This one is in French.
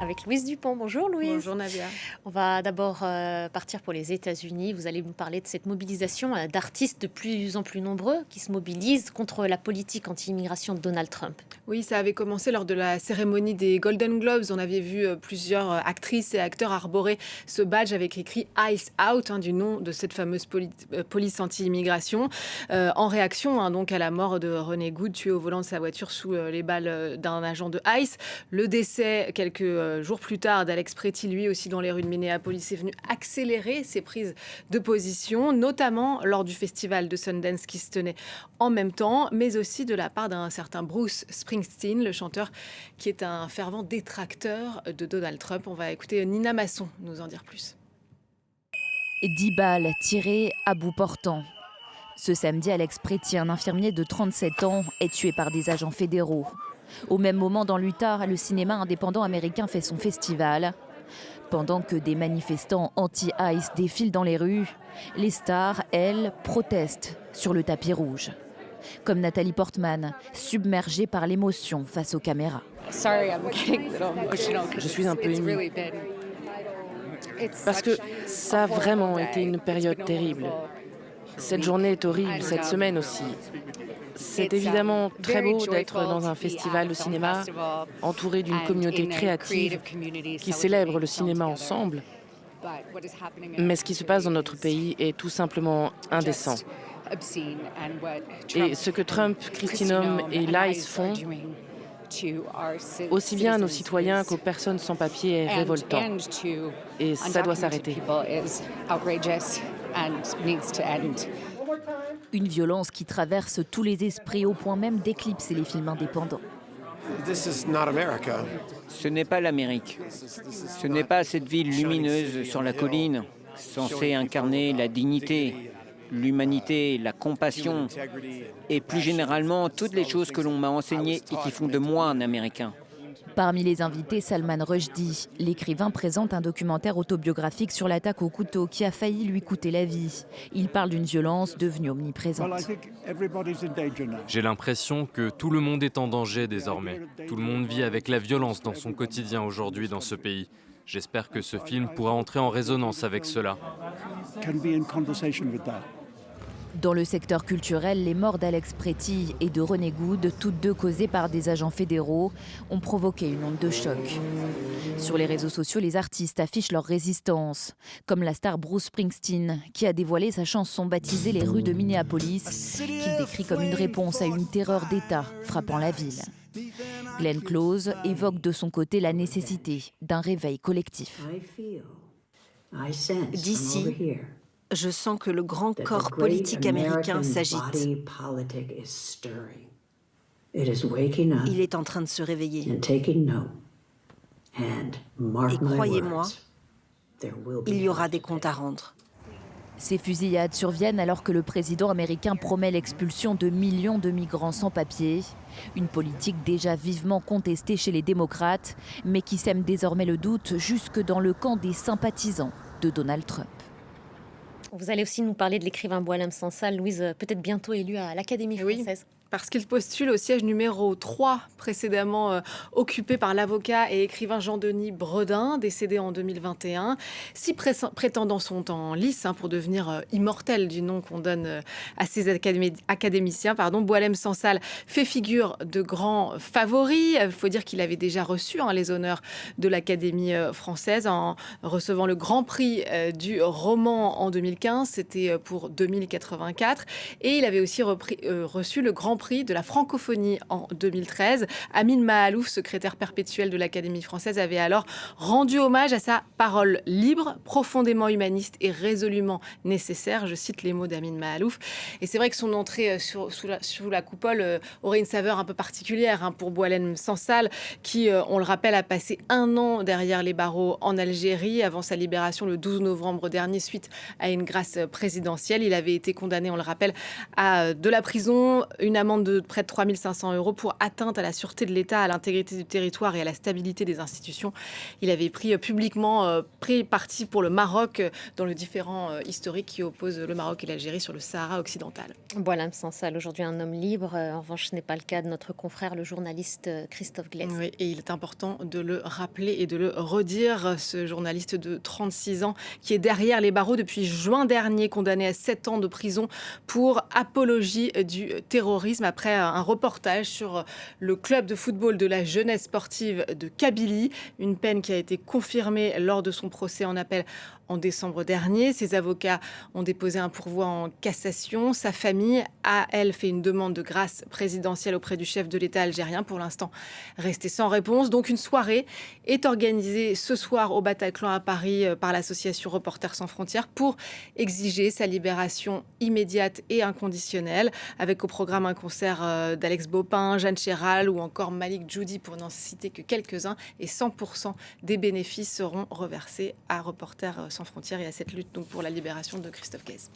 Avec Louise Dupont. Bonjour Louise. Bonjour Navia. On va d'abord partir pour les États-Unis. Vous allez nous parler de cette mobilisation d'artistes de plus en plus nombreux qui se mobilisent contre la politique anti-immigration de Donald Trump. Oui, ça avait commencé lors de la cérémonie des Golden Globes. On avait vu plusieurs actrices et acteurs arborer ce badge avec écrit Ice Out, du nom de cette fameuse police anti-immigration, en réaction donc à la mort de René Good, tué au volant de sa voiture sous les balles d'un agent de ICE. Le décès, quelques jours plus tard, d'Alex Pretty, lui aussi dans les rues de Minneapolis, est venu accélérer ses prises de position, notamment lors du festival de Sundance qui se tenait en même temps, mais aussi de la part d'un certain Bruce Springsteen, le chanteur qui est un fervent détracteur de Donald Trump. On va écouter Nina Masson nous en dire plus. 10 balles tirées à bout portant. Ce samedi, Alex Pretty, un infirmier de 37 ans, est tué par des agents fédéraux. Au même moment, dans l'Utah, le cinéma indépendant américain fait son festival. Pendant que des manifestants anti-ICE défilent dans les rues, les stars, elles, protestent sur le tapis rouge. Comme Nathalie Portman, submergée par l'émotion face aux caméras. Je suis un peu émue. Parce que ça a vraiment été une période terrible. Cette journée est horrible, cette semaine aussi. C'est évidemment très beau d'être dans un festival de cinéma, entouré d'une communauté créative qui célèbre le cinéma ensemble. Mais ce qui se passe dans notre pays est tout simplement indécent. Et ce que Trump, Kristi Noem et l'ICE font, aussi bien à nos citoyens qu'aux personnes sans papier, est révoltant. Et ça doit s'arrêter. Une violence qui traverse tous les esprits au point même d'éclipser les films indépendants. Ce n'est pas l'Amérique. Ce n'est pas cette ville lumineuse sur la colline, censée incarner la dignité, l'humanité, la compassion et plus généralement toutes les choses que l'on m'a enseignées et qui font de moi un Américain. Parmi les invités, Salman Rushdie. L'écrivain présente un documentaire autobiographique sur l'attaque au couteau qui a failli lui coûter la vie. Il parle d'une violence devenue omniprésente. J'ai l'impression que tout le monde est en danger désormais. Tout le monde vit avec la violence dans son quotidien aujourd'hui dans ce pays. J'espère que ce film pourra entrer en résonance avec cela. Dans le secteur culturel, les morts d'Alex Pretty et de René Good, toutes deux causées par des agents fédéraux, ont provoqué une onde de choc. Sur les réseaux sociaux, les artistes affichent leur résistance, comme la star Bruce Springsteen, qui a dévoilé sa chanson baptisée Les rues de Minneapolis, qu'il décrit comme une réponse à une terreur d'État frappant la ville. Glenn Close évoque de son côté la nécessité d'un réveil collectif. D'ici, je sens que le grand corps politique américain s'agite. Il est en train de se réveiller. Et croyez-moi, il y aura des comptes à rendre. Ces fusillades surviennent alors que le président américain promet l'expulsion de millions de migrants sans papier. Une politique déjà vivement contestée chez les démocrates, mais qui sème désormais le doute jusque dans le camp des sympathisants de Donald Trump. Vous allez aussi nous parler de l'écrivain Boualem Sansal, Louise, peut-être bientôt élu à l'Académie française. Parce qu'il postule au siège numéro 3, précédemment occupé par l'avocat et écrivain Jean-Denis Bredin, décédé en 2021. 6 prétendants sont en lice pour devenir immortels du nom qu'on donne à ces académiciens. Boualem Sansal fait figure de grand favori. Il faut dire qu'il avait déjà reçu les honneurs de l'Académie française en recevant le Grand Prix du roman en 2015. C'était pour 2084. Et il avait aussi reçu le Grand Prix de la francophonie en 2013. Amin Mahalouf, secrétaire perpétuel de l'Académie française, avait alors rendu hommage à sa parole libre, profondément humaniste et résolument nécessaire. Je cite les mots d'Amin Mahalouf. Et c'est vrai que son entrée sous la coupole aurait une saveur un peu particulière pour Boualem Sansal, qui, on le rappelle, a passé 1 an derrière les barreaux en Algérie avant sa libération le 12 novembre dernier suite à une grâce présidentielle. Il avait été condamné, on le rappelle, à de la prison, une amende amende de près de 3 500 € pour atteinte à la sûreté de l'État, à l'intégrité du territoire et à la stabilité des institutions. Il avait pris publiquement pris parti pour le Maroc dans le différend historique qui oppose le Maroc et l'Algérie sur le Sahara occidental. Voilà, Msansal, aujourd'hui un homme libre. En revanche, ce n'est pas le cas de notre confrère, le journaliste Christophe Glaise. Oui, et il est important de le rappeler et de le redire. Ce journaliste de 36 ans qui est derrière les barreaux depuis juin dernier, condamné à 7 ans de prison pour apologie du terrorisme après un reportage sur le club de football de la jeunesse sportive de Kabylie. Une peine qui a été confirmée lors de son procès en appel en décembre dernier. Ses avocats ont déposé un pourvoi en cassation. Sa famille a, elle, fait une demande de grâce présidentielle auprès du chef de l'État algérien, pour l'instant resté sans réponse. Donc une soirée est organisée ce soir au Bataclan à Paris par l'association Reporters sans frontières pour exiger sa libération immédiate et inconditionnelle, avec au programme un concert d'Alex Bopin, Jeanne Chéral ou encore Malik Djoudi, pour n'en citer que quelques-uns, et 100% des bénéfices seront reversés à Reporters sans frontières et à cette lutte donc pour la libération de Christophe Glaise.